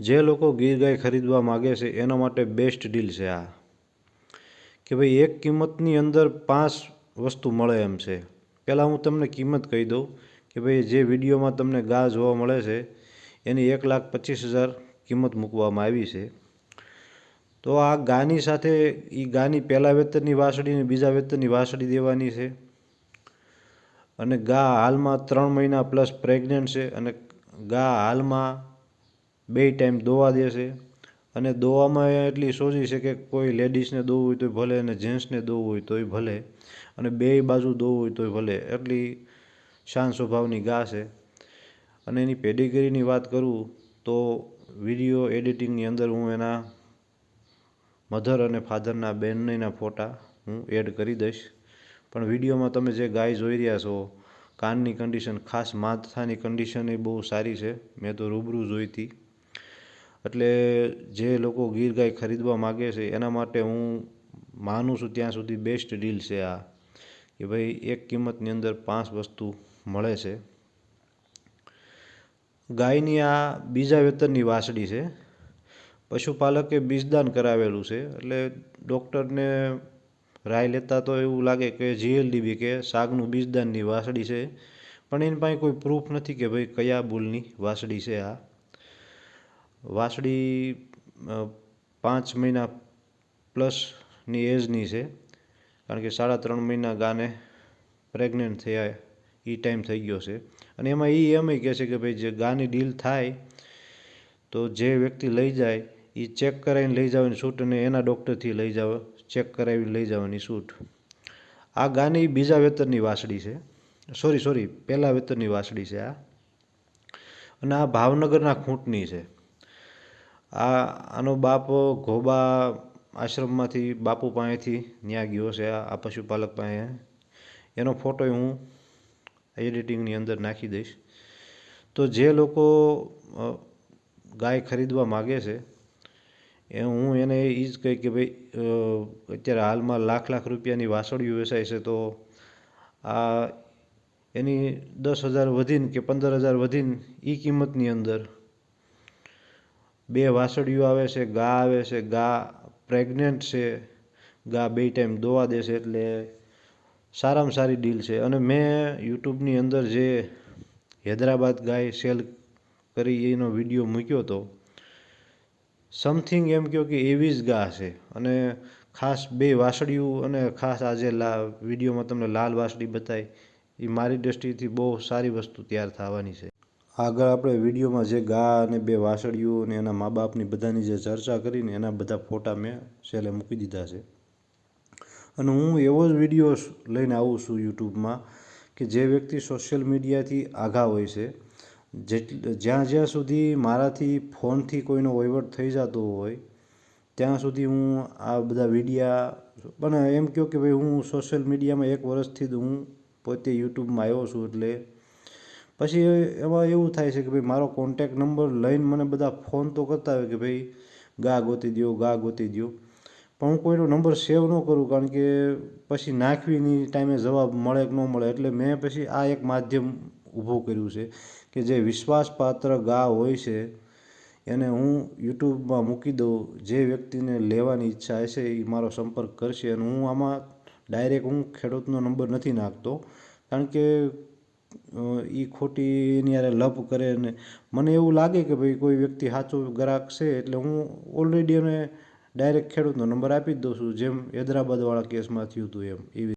જે લોકો ગીર ગાય ખરીદવા માગે છે એના માટે બેસ્ટ ડીલ છે આ, કે ભાઈ એક કિંમતની અંદર 5 વસ્તુ મળે એમ છે. પહેલાં હું તમને કિંમત કહી દઉં કે ભાઈ જે વિડીયોમાં તમને ગા જોવા મળે છે એની 1,25,000 કિંમત મૂકવામાં આવી છે. તો આ ગાની સાથે એ ગાની પહેલાં વેતરની વાસળી અને બીજા વેતરની વાસળી દેવાની છે. અને ગા હાલમાં 3 મહિના પ્લસ પ્રેગ્નન્ટ છે અને ગા હાલમાં 2 ટાઈમ દોવા દેશે. અને દોવામાં એટલી સોજી છે કે કોઈ લેડીઝને દોવું હોય તોય ભલે અને જેન્ટ્સને દોવું હોય તોય ભલે અને બેય બાજુ દોવું હોય તોય ભલે, એટલી શાંત સ્વભાવની ગા છે. અને એની પેડિગ્રીની વાત કરું તો વિડીયો એડિટિંગની અંદર હું એના મધર અને ફાધરના બંનેના ફોટા હું એડ કરી દઈશ. પણ વિડીયોમાં તમે જે ગાય જોઈ રહ્યા છો, કાનની કન્ડિશન, ખાસ માથાની કન્ડિશન એ બહુ સારી છે. મેં તો રૂબરૂ જોઈ હતી. એટલે જે લોકો ગીર ગાય ખરીદવા માગે છે એના માટે હું માનું છું ત્યાં સુધી બેસ્ટ ડીલ છે આ, કે ભાઈ એક કિંમતની અંદર 5 વસ્તુ મળે છે. ગાયની આ બીજા વેતરની વાસળી છે. પશુપાલકે બીજદાન કરાવેલું છે. એટલે ડૉક્ટરને રાય લેતા તો એવું લાગે કે જીએલડીબી કે સાગનું બીજદાનની વાસળી છે, પણ એની પાસે કોઈ પ્રૂફ નથી કે ભાઈ કયા બુલની વાસળી છે આ. વાસળી 5 મહિના પ્લસની એજની છે, કારણ કે 3.5 મહિના ગાને પ્રેગ્નન્ટ થયા એ ટાઈમ થઈ ગયો છે. અને એમાં એમય કહે છે કે ભાઈ જે ગાની ડીલ થાય તો જે વ્યક્તિ લઈ જાય એ ચેક કરાવીને લઈ જવાની છૂટ, અને એના ડૉક્ટરથી લઈ જાવ, ચેક કરાવીને લઈ જવાની છૂટ. આ ગાની બીજા વેતરની વાસળી છે, સોરી પહેલા વેતરની વાસળી છે આ. અને આ ભાવનગરના ખૂંટની છે. આનો બાપ ઘોબા આશ્રમમાંથી બાપુ પાસેથી ન્યા ગયો છે આ પશુપાલક પાસે. એનો ફોટો હું એડિટિંગની અંદર નાખી દઈશ. તો જે લોકો ગાય ખરીદવા માગે છે હું એને એ જ કહી કે ભાઈ અત્યારે હાલમાં લાખ રૂપિયાની વાસળીઓ વેચાય છે, તો આ એની 10,000 વધીને કે 15,000 વધીને એ કિંમતની અંદર 2 વાસળીઓ આવે છે, ગા આવે છે, ગા પ્રેગ્નન્ટ છે, ગા 2 ટાઈમ દોવા દેશે. એટલે સારામાં સારી ડીલ છે. અને મેં યુટ્યુબની અંદર જે હૈદરાબાદ ગાય સેલ કરી એનો વિડીયો મૂક્યો હતો, સમથિંગ એમ કહો કે એવી જ ગા છે. અને ખાસ 2 વાસળીઓ, અને ખાસ આજે વિડીયોમાં તમને લાલ વાસળી બતાવી, એ મારી દૃષ્ટિથી બહુ સારી વસ્તુ તૈયાર થવાની છે. આગળ આપણે વિડીયોમાં જે ગા અને 2 વાસળીઓ અને એના મા બાપની બધાની જે ચર્ચા કરીને એના બધા ફોટા મેં સેલે મૂકી દીધા છે. અને હું એવો જ વિડીયો લઈને આવું છું યુટ્યુબમાં કે જે વ્યક્તિ સોશિયલ મીડિયાથી આઘા હોય છે. જ્યાં સુધી મારાથી ફોનથી કોઈનો વહીવટ થઈ જતો હોય ત્યાં સુધી હું આ બધા વિડીયા, પણ એમ કહો કે ભાઈ હું સોશિયલ મીડિયામાં 1 વર્ષથી જ હું પોતે યુટ્યુબમાં આવ્યો છું. એટલે પછી એમાં એવું થાય છે કે ભાઈ મારો કોન્ટેક નંબર લઈને મને બધા ફોન તો કરતા હોય કે ભાઈ ગા ગોતી દો, ગા ગોતી દો, પણ હું કોઈનો નંબર સેવ ન કરું, કારણ કે પછી નાખવીની ટાઈમે જવાબ મળે કે ન મળે. એટલે મેં પછી આ એક માધ્યમ ઊભું કર્યું છે કે જે વિશ્વાસપાત્ર ગા હોય છે એને હું યુટ્યુબમાં મૂકી દઉં. જે વ્યક્તિને લેવાની ઈચ્છા હશે એ મારો સંપર્ક કરશે. અને હું આમાં ડાયરેક્ટ હું ખેડૂતનો નંબર નથી નાખતો, કારણ કે એ ખોટી એની હારે લપ કરે. ને મને એવું લાગે કે ભાઈ કોઈ વ્યક્તિ સાચો ગ્રાહક છે એટલે હું ઓલરેડી એને ડાયરેક્ટ ખેડૂતનો નંબર આપી જ દઉં છું, જેમ હૈદરાબાદવાળા કેસમાં થયું હતું એમ. એવી